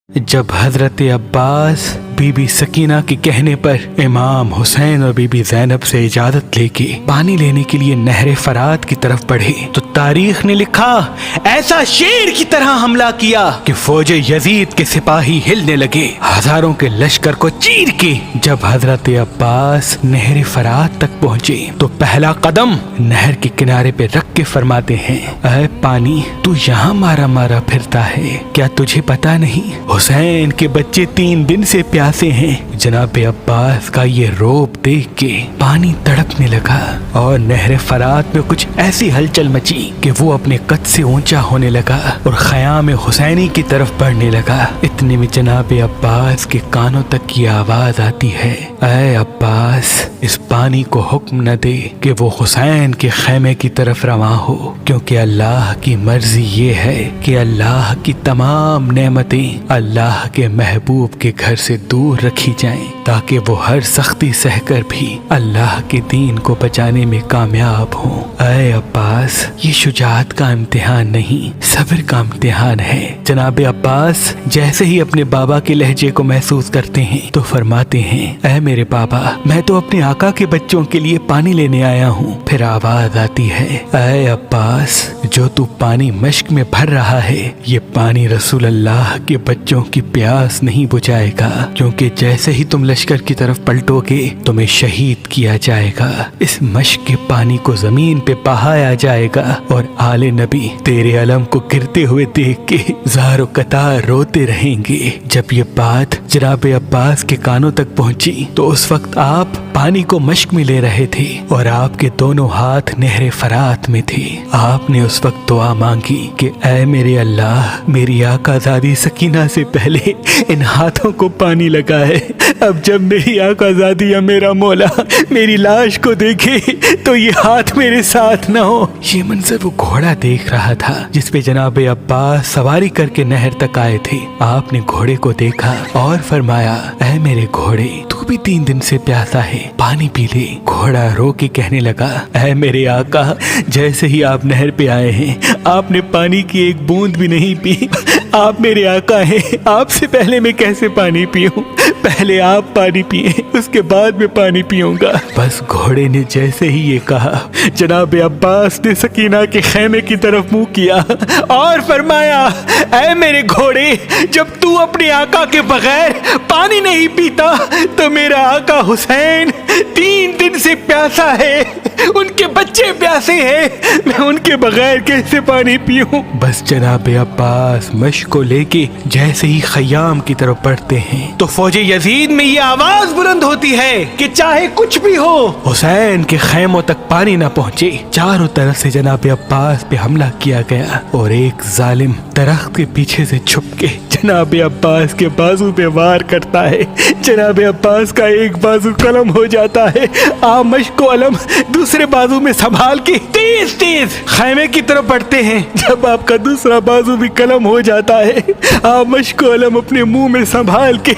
जब हजरत अब्बास बीबी सकीना के कहने पर इमाम हुसैन और बीबी ज़ैनब से इजाजत लेके पानी लेने के लिए नहर फरात की तरफ बढ़े तो तारीख ने लिखा ऐसा शेर की तरह हमला किया कि फौज यजीद के सिपाही हिलने लगे। हजारों के लश्कर को चीर के जब हजरत अब्बास नहर फरात तक पहुँचे तो पहला कदम नहर के किनारे पे रख के फरमाते हैं, ऐ पानी तू यहाँ मारा मारा फिरता है, क्या तुझे पता नहीं हुसैन के बच्चे 3 दिन से प्यासे हैं। जनाब अब्बास का ये रोब देख के पानी तड़पने लगा और नहर फरात में कुछ ऐसी हलचल मची कि वो अपने कद से ऊंचा होने लगा और ख़याम हुसैनी की तरफ बढ़ने लगा। इतने में जनाब अब्बास के कानों तक की आवाज आती है, ऐ अब्बास इस पानी को हुक्म न दे कि वो हुसैन के खैमे की तरफ रवां हो, क्योंकि अल्लाह की मर्जी ये है कि अल्लाह की तमाम नेमतें अल्लाह के महबूब के घर से दूर रखी जाएं, ताकि वो हर सख्ती सहकर भी अल्लाह के दीन को बचाने में कामयाब हों। ऐ अब्बास ये शुजाअत का इम्तिहान नहीं, सब्र का इम्तिहान है। जनाब अब्बास जैसे ही अपने बाबा के लहजे को महसूस करते हैं तो फरमाते हैं, ऐ मेरे बाबा मैं तो अपने आका के बच्चों के लिए पानी लेने आया हूँ। फिर आवाज आती है, ऐ अब्बास जो तू पानी मश्क में भर रहा है ये पानी रसूल अल्लाह के बच्चों की प्यास नहीं बुझाएगा, क्योंकि जैसे ही तुम लश्कर की तरफ पलटोगे तुम्हें शहीद किया जाएगा। इस मश्क के पानी को जमीन पे बहाया जाएगा और आले नबी तेरे अलम को गिरते हुए देख के ज़ारो कतार रोते रहेंगे। जब ये बात जनाब अब्बास के कानों तक पहुंची तो उस वक्त आप पानी को मश्क में ले रहे थे और आपके दोनों हाथ नहर फरात में थे। आपने उस वक्त दुआ मांगी कि ऐ मेरे अल्लाह मेरी आकाज़ादी सकीना से पहले इन हाथों को पानी लगा है। अब जब मेरी आकाज़ादी या मेरा मौला मेरी लाश को देखे तो ये हाथ मेरे साथ न हो। ये मंजर वो घोड़ा देख रहा था जिस पे जनाब अब्बास सवारी करके नहर तक आए थे। आपने घोड़े को देखा और फरमाया, ऐ मेरे घोड़े तू भी 3 दिन से प्यासा है, पानी पी ले। घोड़ा रो के कहने लगा, ऐ मेरे आका जैसे ही आप नहर पे आए हैं आपने पानी की एक बूंद भी नहीं पी। आप मेरे आका हैं, आपसे पहले मैं कैसे पानी पीऊं? पहले आप पानी पिए उसके बाद मैं पानी पीऊंगा। बस घोड़े ने जैसे ही ये कहा जनाब अब्बास ने सकीना के खैमे की तरफ मुंह किया और फरमाया, ऐ मेरे घोड़े जब तू अपने आका के बगैर पानी नहीं पीता तो मेरा आका हुसैन 3 दिन से प्यासा है, उनके बच्चे प्यासे हैं, मैं उनके बगैर कैसे पानी पीऊं? बस जनाब अब्बास मश्क को लेके जैसे ही खयाम की तरफ बढ़ते हैं तो फौज यजीद में ये आवाज बुलंद होती है कि चाहे कुछ भी हो हुसैन के खैमों तक पानी न पहुंचे। चारों तरफ से जनाब अब्बास पे हमला किया गया और एक जालिम दरख्त के पीछे से छुप के जनाब अब्बास के बाजू पे वार करता है। जनाब अब्बास का एक बाजू कलम हो जाता है। आप मश्क को अलम दूसरे बाजू में संभाल के तेज तेज खैमे की तरफ बढ़ते हैं। जब आपका दूसरा बाजू भी कलम हो जाता है आप मश्क को अलम अपने मुंह में संभाल के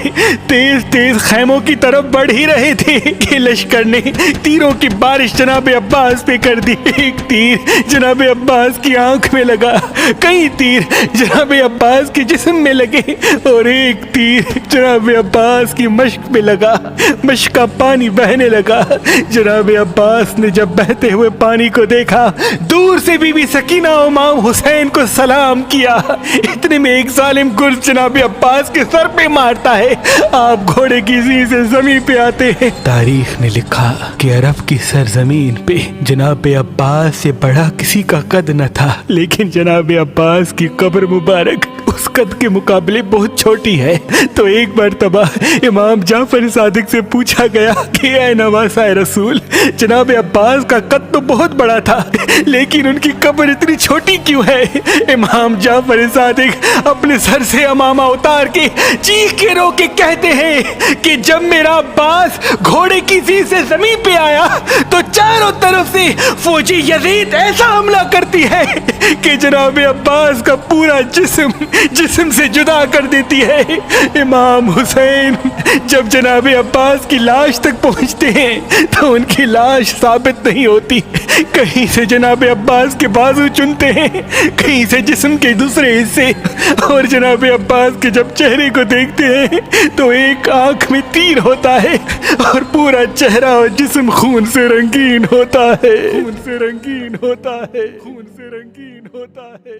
तेज तेज खैमों की तरफ बढ़ ही रहे थे कि लश्कर ने तीरों की बारिश जनाब अब्बास पे कर दी। एक तीर जनाब अब्बास की आंख में लगा, कई तीर जनाब अब्बास के जिस्म में लगे और एक तीर जनाब अब्बास की मश्क में लगा। मश्क का पानी बहने लगा। जनाब अब्बास ने जब बहते हुए पानी को देखा दूर से बीबी सकीना और इमाम हुसैन को सलाम किया। इतने में एक जालिम गुर्ज जनाब अब्बास के सर पे मारता है। आप घोड़े की ज़ी से जमीन पे आते हैं। तारीख ने लिखा कि अरब की सरजमीन पे जनाब अब्बास से बड़ा किसी का कद न था, लेकिन जनाब अब्बास की कब्र मुबारक उस कद के मुकाबले बहुत छोटी है। तो एक मर्तबा इमाम जाफर सादिक से पूछा गया कि ऐ नवासाए रसूल जनाब अब्बास का कद तो बहुत बड़ा था लेकिन उनकी कब्र इतनी छोटी क्यों है? इमाम जाफर सादिक अपने सर से अमामा उतार के चीख के रो के कहते हैं कि जब मेरा अब्बास घोड़े की ज़ी से जमीन पे आया तो चारों तरफ से फौजी यजीद ऐसा हमला करती है کہ جناب عباس کا پورا جسم سے جدا کر دیتی ہے۔ امام حسین جب جناب عباس کی لاش تک پہنچتے ہیں تو ان کی لاش ثابت نہیں ہوتی، کہیں سے جناب عباس کے بازو چنتے ہیں، کہیں سے جسم کے دوسرے حصے، اور جناب عباس کے جب چہرے کو دیکھتے ہیں تو ایک آنکھ میں تیر ہوتا ہے اور پورا چہرہ اور جسم خون سے رنگین ہوتا ہے، خون سے رنگین ہوتا ہے، خون سے رنگین ہوتا ہے۔